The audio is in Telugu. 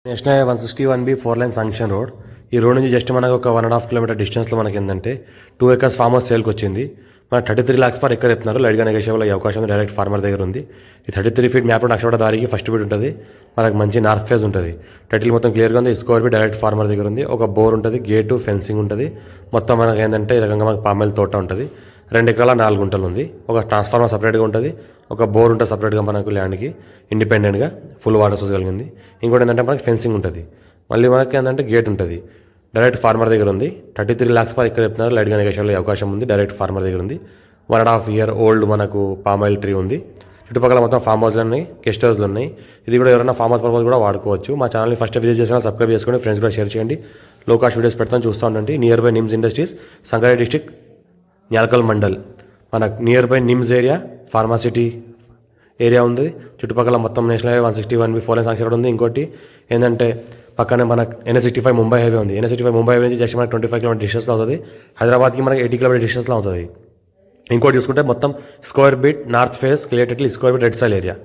National highway 161B 4 line sanction road. ఈ రోడ్ నుంచి జస్ట్ మనకు ఒక 1.5 కిలోమీటర్ డిస్టెన్స్లో మనకి ఏంటంటే 2 acres ఫార్మ్ హౌస్ సేల్కి వచ్చింది. మన 33 lakhs పర్ ఎకర్ ఎత్తున్నారు. లైట్గా నెగోషియబుల్ అయ్యే అవకాశం డైరెక్ట్ ఫార్మర్ దగ్గర ఉంది. ఈ 33 feet మ్యాప్ అక్షర దారికి ఫస్ట్ బిట్ ఉంటుంది. మనకు మంచి నార్త్ ఫేజ్ ఉంటుంది. టైటిల్ మొత్తం క్లియర్గా ఉంది. స్కోర్ బి డైరెక్ట్ ఫార్మర్ దగ్గర ఉంది. ఒక బోర్ ఉంటుంది, గేటు, ఫెన్సింగ్ ఉంటుంది. మొత్తం మనకు ఏంటంటే ఈ రకంగా మనకు పామాయిల్ తోట ఉంటుంది. 2 ఎకరాల 4 గుంటలు ఉంది. ఒక ట్రాన్స్ఫార్మర్ సపరేట్గా ఉంటుంది. ఒక బోర్ ఉంటుంది సపరేట్గా మనకు ల్యాండ్కి ఇండిపెండెంట్గా ఫుల్ వాటర్ సోర్స్ కలిగింది. ఇంకోటి ఏంటంటే మనకి ఫెన్సింగ్ ఉంటుంది. మళ్ళీ మనకి ఏంటంటే గేట్ ఉంటుంది. డైరెక్ట్ ఫార్మర్ దగ్గర ఉంది. 33 lakhs పర్ ఎకర్ చెప్తున్నారు. లైట్గా నెగోషియబుల్ అవకాశం ఉంది. డైరెక్ట్ ఫార్మర్ దగ్గర ఉంది. 1.5 year ఓల్డ్ మనకు పామాయిల్ ట్రీ ఉంది. చుట్టుపక్కల మొత్తం ఫామ్ హౌస్లు ఉన్నాయి, గెస్ట్ హౌస్లు ఉన్నాయి. ఇది కూడా ఎవరైనా ఫామ్ హౌస్ పర్పస్ కూడా వాడుకోవచ్చు. మా ఛానల్ని ఫస్ట్ విజిట్ చేసినా సబ్స్క్రైబ్ చేసుకోండి, ఫ్రెండ్స్ కూడా షేర్ చేయండి. లో కాస్ట్ వీడియోస్ పెడతాను, చూస్తూ ఉండండి. Near by NIMZ industries, Sangareddy district, Nyalkal mandal. మనకు near by NIMZ area, pharma city area ఉంది. చుట్టుపక్కల మొత్తం national highway 161B 4 line sanction road ఉంది. ఇంకోటి ఏంటంటే పక్కనే మనకు NH65 ముంబై హైవే ఉంది. NH65 ముంబై హైవే నుంచి జస్ట్ మనకి 25 కిలోమీటర్ డిస్టెన్స్లో అవుతుంది. హైదరాబాద్కి మనకి 80 కిలోమీటర్ డిస్టెన్స్లో అవుతుంది. ఇంకోటి చూసుకుంటే మొత్తం square bit north face clear title square bit red సైల్ area.